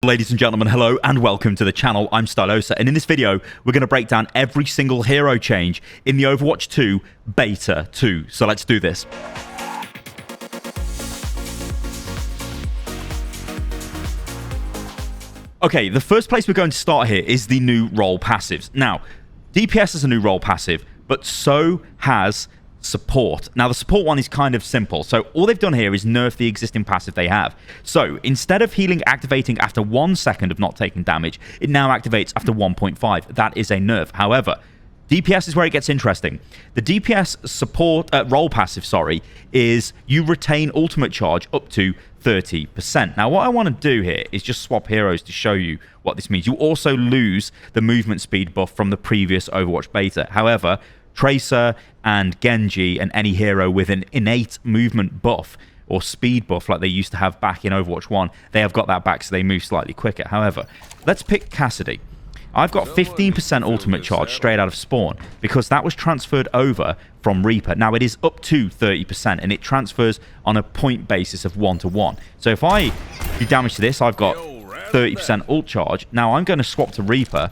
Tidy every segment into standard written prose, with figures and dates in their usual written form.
Ladies and gentlemen, hello and welcome to the channel. I'm Stylosa, and in this video, we're going to break down every single hero change in the Overwatch 2 Beta 2. So let's do this. Okay, the first place we're going to start here is the new role passives. Now, DPS is a new role passive, but so has support. Now, the support one is kind of simple. So all they've done here is nerf the existing passive they have. So instead of healing activating after 1 second of not taking damage, it now activates after 1.5. That is a nerf. However, DPS is where it gets interesting. The DPS support role passive, is you retain ultimate charge up to 30%. Now, what I want to do here is just swap heroes to show you what this means. You also lose the movement speed buff from the previous Overwatch beta. However, Tracer and Genji and any hero with an innate movement buff or speed buff like they used to have back in Overwatch 1, they have got that back, so they move slightly quicker. However, let's pick Cassidy. I've got 15% ultimate charge straight out of spawn because that was transferred over from Reaper. Now, it is up to 30%, and it transfers on a point basis of 1-to-1. So if I do damage to this, I've got 30% ult charge. Now, I'm going to swap to Reaper.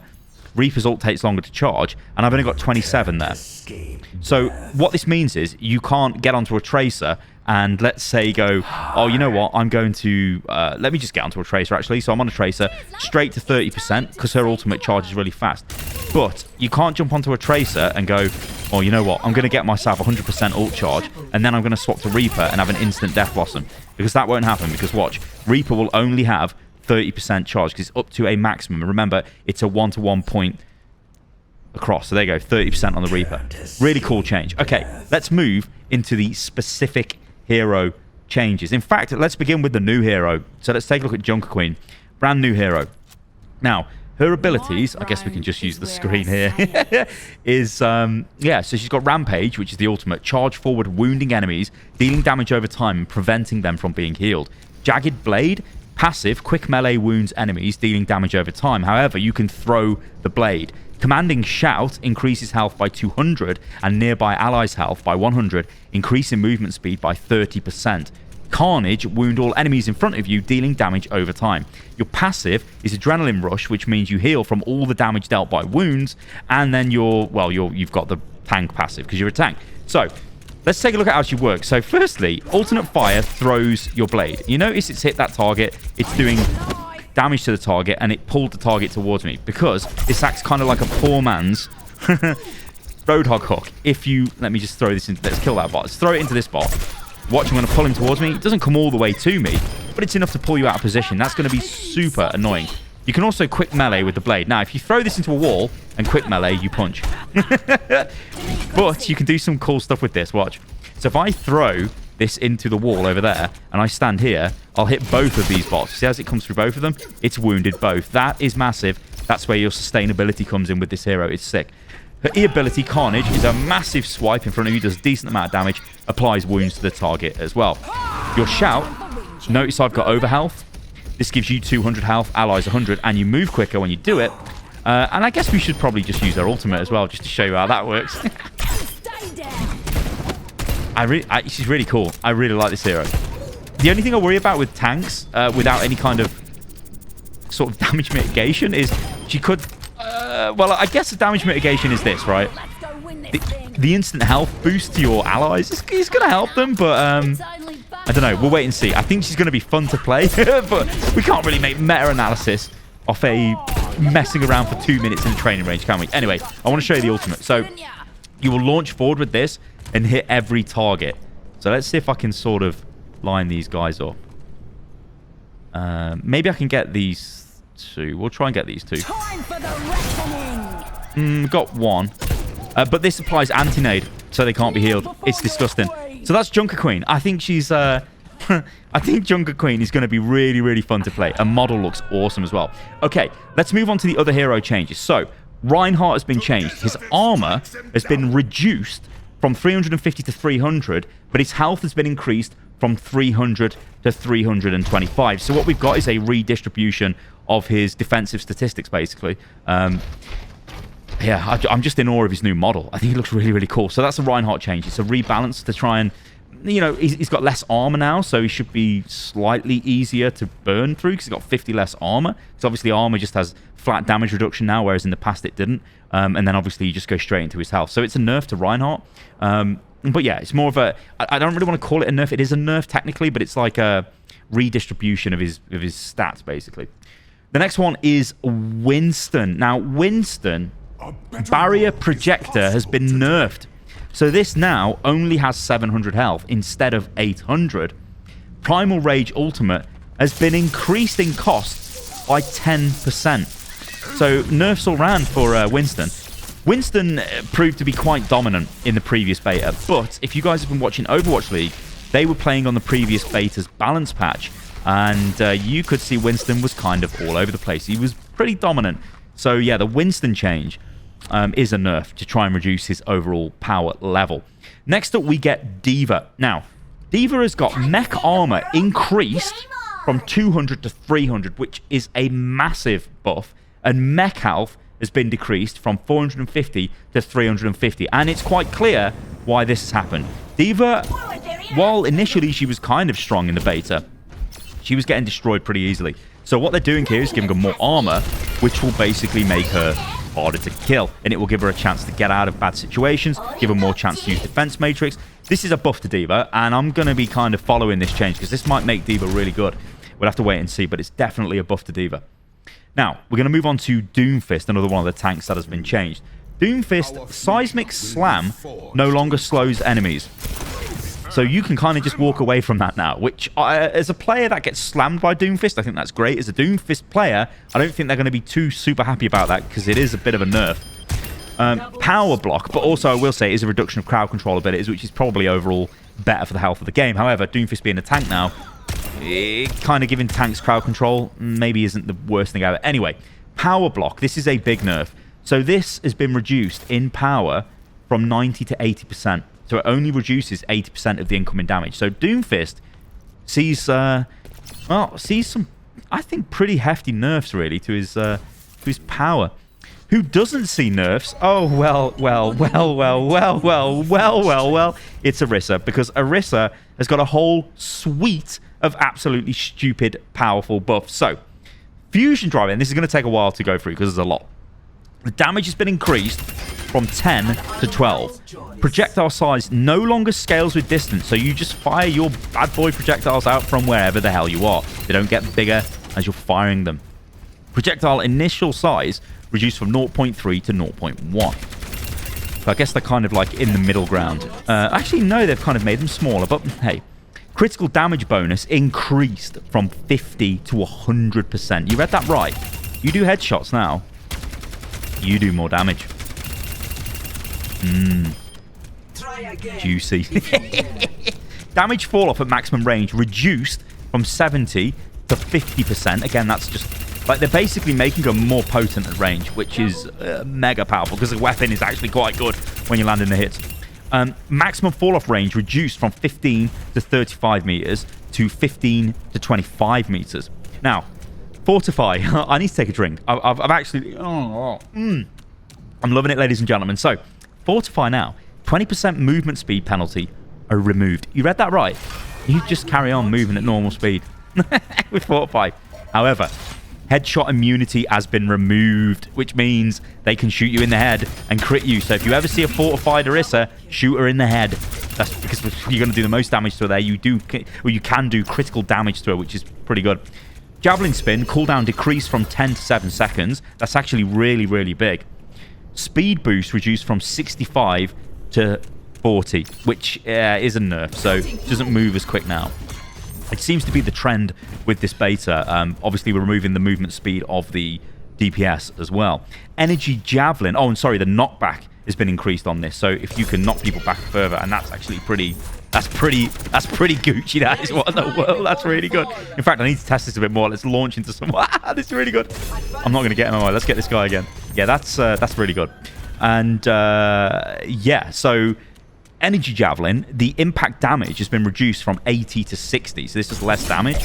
Reaper's ult takes longer to charge, and I've only got 27 there. So what this means is you can't get onto a Tracer and let's say go, oh, you know what, I'm going to, let me just get onto a Tracer actually. So I'm on a Tracer, straight to 30% because her ultimate charge is really fast. But you can't jump onto a Tracer and go, oh, you know what, I'm going to get myself 100% ult charge and then I'm going to swap to Reaper and have an instant Death Blossom. Because that won't happen, because watch, Reaper will only have 30% charge because it's up to a maximum. Remember, it's a 1-to-1 point across. So there you go, 30% on the Reaper. Really cool change. Okay, let's move into the specific hero changes. In fact, let's begin with the new hero. So let's take a look at Junkrat, brand new hero. Now, her abilities, I guess we can just use the screen here, is, so she's got Rampage, which is the ultimate, charge forward, wounding enemies, dealing damage over time, and preventing them from being healed. Jagged Blade, passive, quick melee wounds enemies, dealing damage over time. However, you can throw the blade. Commanding Shout increases health by 200 and nearby allies' health by 100, increasing movement speed by 30%. Carnage, wound all enemies in front of you, dealing damage over time. Your passive is Adrenaline Rush, which means you heal from all the damage dealt by wounds, and then you've got the tank passive because you're a tank. So, let's take a look at how she works. So firstly, alternate fire throws your blade. You notice it's hit that target, it's doing damage to the target, and it pulled the target towards me because this acts kind of like a poor man's Roadhog hook. If you, let me just throw this into, let's kill that bot. Let's throw it into this bot. Watch, I'm going to pull him towards me. It doesn't come all the way to me, but it's enough to pull you out of position. That's going to be super annoying. You can also quick melee with the blade. Now, if you throw this into a wall and quick melee, you punch. But you can do some cool stuff with this. Watch. So if I throw this into the wall over there and I stand here, I'll hit both of these bots. See, as it comes through both of them, it's wounded both. That is massive. That's where your sustainability comes in with this hero. It's sick. Her E ability, Carnage, is a massive swipe in front of you, does a decent amount of damage, applies wounds to the target as well. Your Shout, notice I've got overhealth. This gives you 200 health, allies 100, and you move quicker when you do it. And I guess we should probably just use our ultimate as well, just to show you how that works. She's really cool. I really like this hero. The only thing I worry about with tanks, without any kind of sort of damage mitigation, is she could... well, I guess the damage mitigation is this, right? The instant health boost to your allies is going to help them, but... I don't know. We'll wait and see. I think she's going to be fun to play, but we can't really make meta-analysis off a messing around for 2 minutes in the training range, can we? Anyway, I want to show you the ultimate. So you will launch forward with this and hit every target. So let's see if I can sort of line these guys up. Maybe I can get these two. We'll try and get these two. Got one. But this applies anti-nade, so they can't be healed. It's disgusting. So that's Junkrat. I think she's... I think Junkrat is going to be really, really fun to play. And model looks awesome as well. Okay, let's move on to the other hero changes. So, Reinhardt has been changed. His armor has been reduced from 350 to 300, but his health has been increased from 300 to 325. So what we've got is a redistribution of his defensive statistics, basically. Yeah, I'm just in awe of his new model. I think he looks really, really cool. So that's a Reinhardt change. It's a rebalance to try and you know, he's got less armor now, so he should be slightly easier to burn through because he's got 50 less armor. So obviously armor just has flat damage reduction now, whereas in the past it didn't. And then obviously you just go straight into his health. So it's a nerf to Reinhardt. But yeah, it's more of a... I don't really want to call it a nerf. It is a nerf technically, but it's like a redistribution of his stats, basically. The next one is Winston. Now, Winston, barrier projector has been nerfed. So this now only has 700 health instead of 800. Primal Rage Ultimate has been increased in cost by 10%. So nerfs all round for Winston. Winston proved to be quite dominant in the previous beta, but if you guys have been watching Overwatch League, they were playing on the previous beta's balance patch, and you could see Winston was kind of all over the place. He was pretty dominant. So yeah, the Winston change is a nerf to try and reduce his overall power level. Next up, we get D.Va. Now, D.Va has got mech armor increased from 200 to 300, which is a massive buff, and mech health has been decreased from 450 to 350, and it's quite clear why this has happened. D.Va, while initially she was kind of strong in the beta, she was getting destroyed pretty easily. So what they're doing here is giving her more armor, which will basically make her harder to kill, and it will give her a chance to get out of bad situations, give her more chance to use defense matrix. This is a buff to D.Va, and I'm going to be kind of following this change because this might make D.Va really good. We'll have to wait and see, but it's definitely a buff to D.Va. Now, we're going to move on to Doomfist, another one of the tanks that has been changed. Doomfist, Seismic Slam no longer slows enemies. So you can kind of just walk away from that now, which as a player that gets slammed by Doomfist, I think that's great. As a Doomfist player, I don't think they're going to be too super happy about that because it is a bit of a nerf. Power block, but also I will say it is a reduction of crowd control abilities, which is probably overall better for the health of the game. However, Doomfist being a tank now, kind of giving tanks crowd control maybe isn't the worst thing ever. Anyway, power block, this is a big nerf. So this has been reduced in power from 90 to 80%. So it only reduces 80% of the incoming damage. So Doomfist sees some, I think, pretty hefty nerfs really to his power. Who doesn't see nerfs? Oh, well. It's Orisa, because Orisa has got a whole suite of absolutely stupid, powerful buffs. So, Fusion Drive, and this is going to take a while to go through because there's a lot. The damage has been increased from 10 to 12. Projectile size no longer scales with distance, so you just fire your bad boy projectiles out from wherever the hell you are. They don't get bigger as you're firing them. Projectile initial size reduced from 0.3 to 0.1. So I guess they're kind of like in the middle ground. Actually, no, they've kind of made them smaller, but hey. Critical damage bonus increased from 50 to 100%. You read that right. You do headshots now. You do more damage. Juicy. Damage fall off at maximum range reduced from 70 to 50%. Again, that's just like they're basically making her more potent at range, which is mega powerful because the weapon is actually quite good when you're landing the hits. Maximum fall off range reduced from 15 to 35 meters to 15 to 25 meters. Now, Fortify. I need to take a drink. I've actually... I'm loving it, ladies and gentlemen. So, Fortify now. 20% movement speed penalty are removed. You read that right. You just carry on moving at normal speed with Fortify. However, headshot immunity has been removed, which means they can shoot you in the head and crit you. So if you ever see a fortified Orisa, shoot her in the head. That's because you're going to do the most damage to her there. You can do critical damage to her, which is pretty good. Javelin spin, cooldown decreased from 10 to 7 seconds. That's actually really, really big. Speed boost reduced from 65 to 40, which is a nerf, so it doesn't move as quick now. It seems to be the trend with this beta. Obviously, we're removing the movement speed of the DPS as well. Energy Javelin. Oh, and sorry, the knockback has been increased on this. So if you can knock people back further, and that's actually pretty... That's pretty Gucci, that is. What in the world? That's really good. In fact, I need to test this a bit more. Let's launch into some... This is really good. I'm not going to get him away. Let's get this guy again. Yeah, that's really good. And, yeah, so... Energy Javelin, the impact damage has been reduced from 80 to 60, so this is less damage.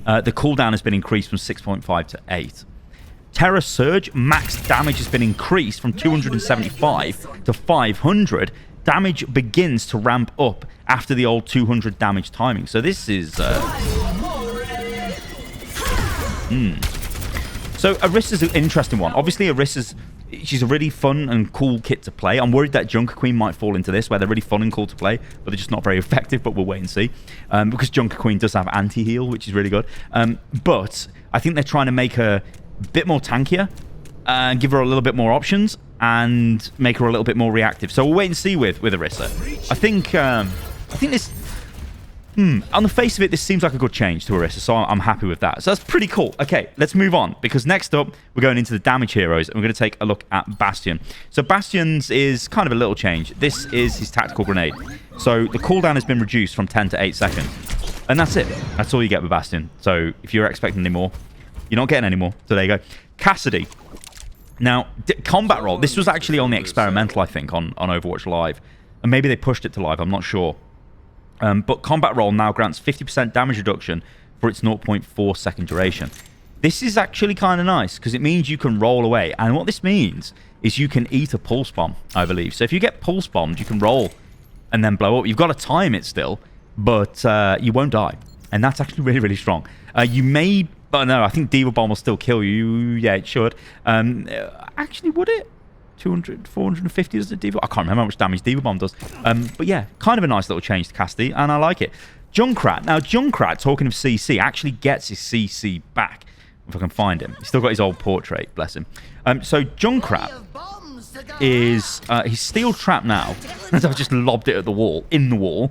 The cooldown has been increased from 6.5 to 8. Terra Surge, max damage has been increased from 275 to 500. damage begins to ramp up after the old 200 damage timing. So this is... So Orisa's an interesting one. Obviously, she's a really fun and cool kit to play. I'm worried that Junker Queen might fall into this, where they're really fun and cool to play, but they're just not very effective, but we'll wait and see. Because Junker Queen does have anti-heal, which is really good. But I think they're trying to make her a bit more tankier, give her a little bit more options, and make her a little bit more reactive. So we'll wait and see with Orisa. I think this... on the face of it, this seems like a good change to Orisa, so I'm happy with that. So that's pretty cool. Okay, let's move on, because next up, we're going into the damage heroes, and we're going to take a look at Bastion. So Bastion's is kind of a little change. This is his tactical grenade. So the cooldown has been reduced from 10 to 8 seconds. And that's it. That's all you get with Bastion. So if you're expecting any more, you're not getting any more. So there you go. Cassidy. Now, combat roll. This was actually only experimental, I think, on Overwatch Live. And maybe they pushed it to live. I'm not sure. But combat roll now grants 50% damage reduction for its 0.4 second duration. This is actually kind of nice because it means you can roll away. And what this means is you can eat a pulse bomb, I believe. So if you get pulse bombed, you can roll and then blow up. You've got to time it still, but you won't die. And that's actually really, really strong. You may... But no, I think Diva Bomb will still kill you. Yeah, it should. Actually, would it? 200, 450 does the Diva... I can't remember how much damage Diva Bomb does. But yeah, kind of a nice little change to Cassidy, and I like it. Junkrat. Now, Junkrat, talking of CC, actually gets his CC back. If I can find him. He's still got his old portrait, bless him. So Junkrat is... he's steel trapped now. I've just lobbed it at the wall. In the wall.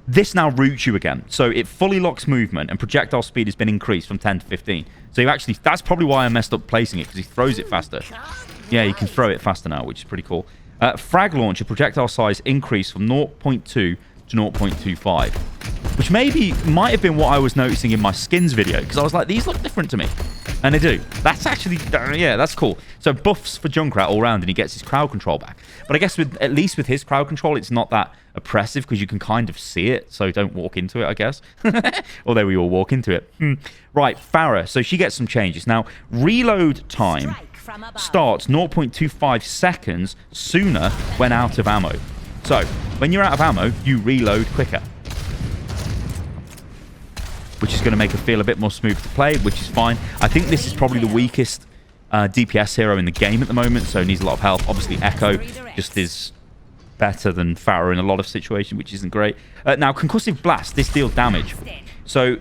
This now roots you again. So it fully locks movement, and projectile speed has been increased from 10 to 15. So you actually... That's probably why I messed up placing it, because he throws it faster. Yeah, you can throw it faster now, which is pretty cool. Frag launcher, projectile size increased from 0.2 to 0.25. Which might have been what I was noticing in my skins video, because I was like, these look different to me. And they do. That's actually... Yeah, that's cool. So buffs for Junkrat all round, and he gets his crowd control back. But I guess at least with his crowd control, it's not that oppressive, because you can kind of see it, so don't walk into it, I guess. Although we all walk into it. Right, Pharah. So she gets some changes. Now, reload time starts 0.25 seconds sooner when out of ammo. So, when you're out of ammo, you reload quicker. Which is going to make it feel a bit more smooth to play, which is fine. I think this is probably the weakest DPS hero in the game at the moment, so needs a lot of help. Obviously, Echo just is better than Pharah in a lot of situations, which isn't great. Now, Concussive Blast, this deals damage. So,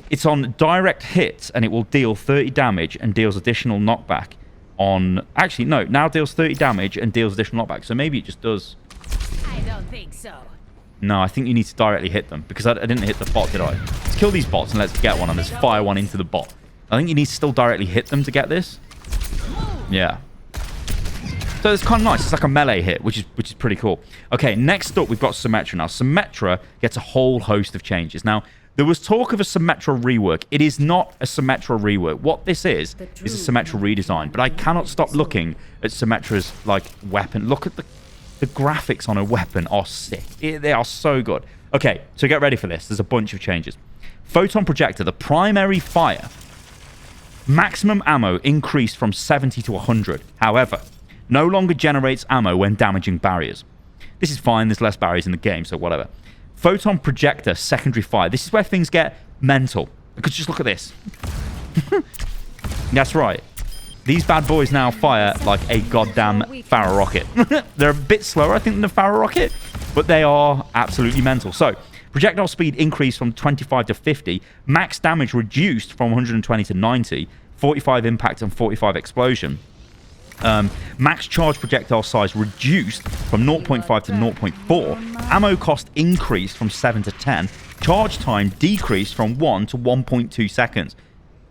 it's on direct hits, and it will deal 30 damage and deals additional knockback on... Actually, no, now deals 30 damage and deals additional knockback, so maybe it just does... I don't think so. No, I think you need to directly hit them, because I didn't hit the bot, did I? Let's kill these bots and let's get one, and let's fire one into the bot. I think you need to still directly hit them to get this. Yeah. So it's kind of nice. It's like a melee hit, which is pretty cool. Okay, next up, we've got Symmetra. Now, Symmetra gets a whole host of changes. Now, there was talk of a Symmetra rework. It is not a Symmetra rework. What this is a Symmetra redesign. But I cannot stop looking at Symmetra's, like, weapon. Look at the graphics on a weapon are sick. They are so good. Okay, so get ready for this. There's a bunch of changes. Photon projector, the primary fire. Maximum ammo increased from 70 to 100. However, no longer generates ammo when damaging barriers. This is fine. There's less barriers in the game, so whatever. Photon projector, secondary fire. This is where things get mental. Because just look at this. That's right. These bad boys now fire like a goddamn Pharah rocket. They're a bit slower, I think, than the Pharah rocket, but they are absolutely mental. So, projectile speed increased from 25 to 50, max damage reduced from 120 to 90, 45 impact and 45 explosion. Max charge projectile size reduced from 0.5 to 0.4, ammo cost increased from 7 to 10, charge time decreased from 1 to 1.2 seconds.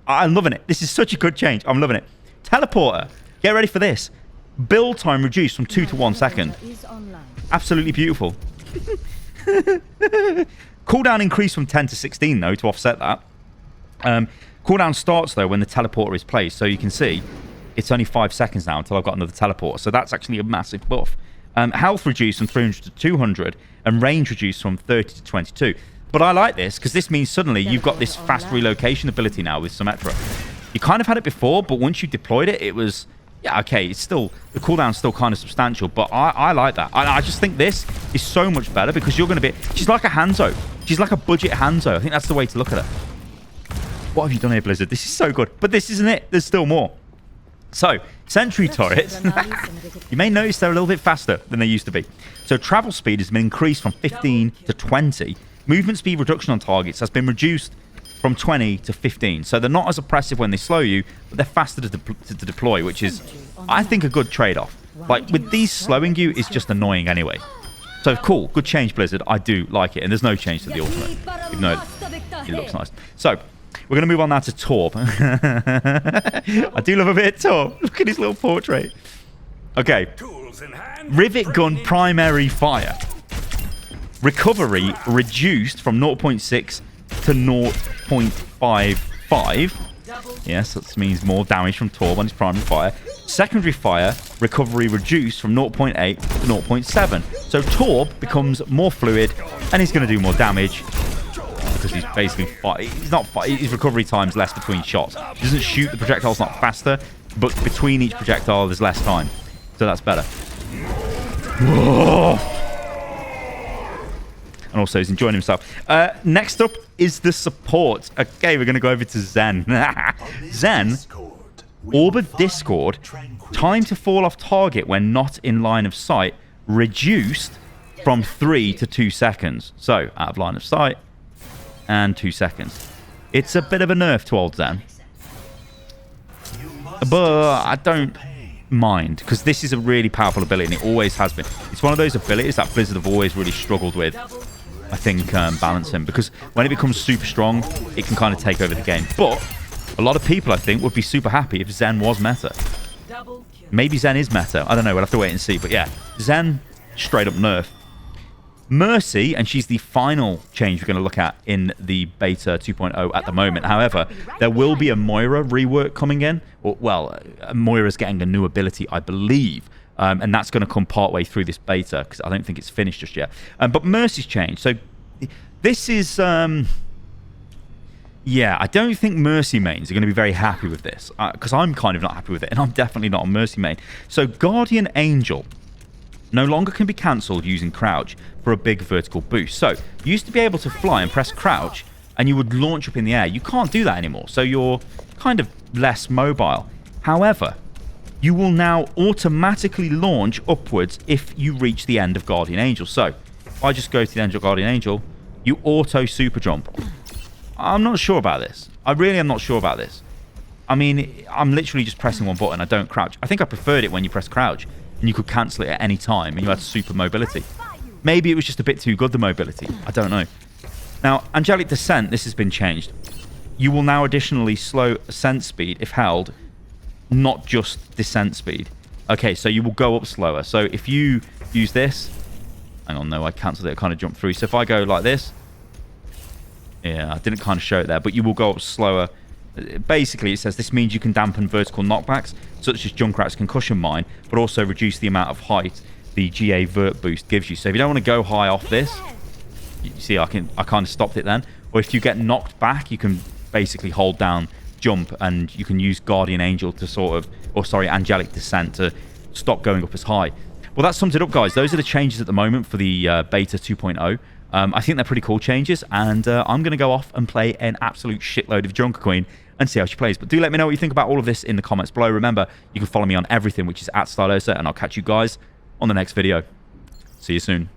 I'm loving it. This is such a good change. I'm loving it. Teleporter. Get ready for this. Build time reduced from 2 to 1 second. Absolutely beautiful. Cooldown increased from 10 to 16, though, to offset that. Cooldown starts, though, when the teleporter is placed. So you can see it's only 5 seconds now until I've got another teleporter. So that's actually a massive buff. Health reduced from 300 to 200, and range reduced from 30 to 22. But I like this, because this means suddenly you've got this fast relocation ability now with Symmetra. You kind of had it before, but once you deployed it, it was Yeah, okay, it's still, the cooldown's still kind of substantial, but I like that. I just think this is so much better because you're going to be, she's like a Hanzo. She's like a budget Hanzo. I think that's the way to look at her. What have you done here, Blizzard? This is so good, but this isn't it. There's still more. So, sentry turrets, you may notice they're a little bit faster than they used to be. So travel speed has been increased from 15 to 20. Movement speed reduction on targets has been reduced from 20 to 15. So they're not as oppressive when they slow you, but they're faster to deploy, which is, I think, a good trade-off. Like, with these slowing you, it's just annoying anyway. So cool, good change, Blizzard. I do like it, and there's no change to the ultimate, even though it looks nice. So, we're going to move on now to Torb. I do love a bit of Torb. Look at his little portrait. Okay. Rivet gun primary fire. Recovery reduced from 0.6 to 0.55. Yes, that means more damage from Torb on his primary fire. Secondary fire recovery reduced from 0.8 to 0.7. So Torb becomes more fluid and he's going to do more damage. Because he's basically his recovery time's less between shots. He doesn't shoot the projectiles not faster, but between each projectile there's less time. So that's better. Whoa. And also he's enjoying himself. Next up is the support. Okay, we're going to go over to Zen. Zen, Orb of Discord, time to fall off target when not in line of sight, reduced from 3 to 2 seconds. So, out of line of sight, and 2 seconds. It's a bit of a nerf to old Zen. But I don't mind, because this is a really powerful ability, and it always has been. It's one of those abilities that Blizzard have always really struggled with, I think, balancing, because when it becomes super strong, it can kind of take over the game. But a lot of people, I think, would be super happy if Zen was meta. Maybe Zen is meta. I don't know. We'll have to wait and see. But yeah, Zen, straight up nerf. Mercy, and she's the final change we're going to look at in the beta 2.0 at the moment. However, there will be a Moira rework coming in. Well, Moira's getting a new ability, I believe. And that's going to come partway through this beta, because I don't think it's finished just yet. But Mercy's changed. So this is... yeah, I don't think Mercy mains are going to be very happy with this, because I'm kind of not happy with it, and I'm definitely not a Mercy main. So Guardian Angel no longer can be cancelled using crouch for a big vertical boost. So you used to be able to fly and press crouch, and you would launch up in the air. You can't do that anymore, so you're kind of less mobile. However, you will now automatically launch upwards if you reach the end of Guardian Angel. So if I just go to the end of Guardian Angel, you auto super jump. I'm not sure about this. I really am not sure about this. I mean, I'm literally just pressing one button. I don't crouch. I think I preferred it when you press crouch and you could cancel it at any time and you had super mobility. Maybe it was just a bit too good, the mobility. I don't know. Now, Angelic Descent, this has been changed. You will now additionally slow ascent speed if held, not just descent speed. Okay, so you will go up slower. So if you use this... Hang on, no, I cancelled it. I kind of jumped through. So if I go like this... Yeah, I didn't kind of show it there, but you will go up slower. Basically, it says this means you can dampen vertical knockbacks, such as Junkrat's concussion mine, but also reduce the amount of height the GA vert boost gives you. So if you don't want to go high off this, you see I kind of stopped it then. Or if you get knocked back, you can basically hold down jump, and you can use Guardian Angel to sort of, or sorry, Angelic Descent to stop going up as high. Well, that sums it up, guys. Those are the changes at the moment for the beta 2.0. I think they're pretty cool changes, and I'm going to go off and play an absolute shitload of Junker Queen and see how she plays. But do let me know what you think about all of this in the comments below. Remember, you can follow me on everything, which is @Stylosa, and I'll catch you guys on the next video. See you soon.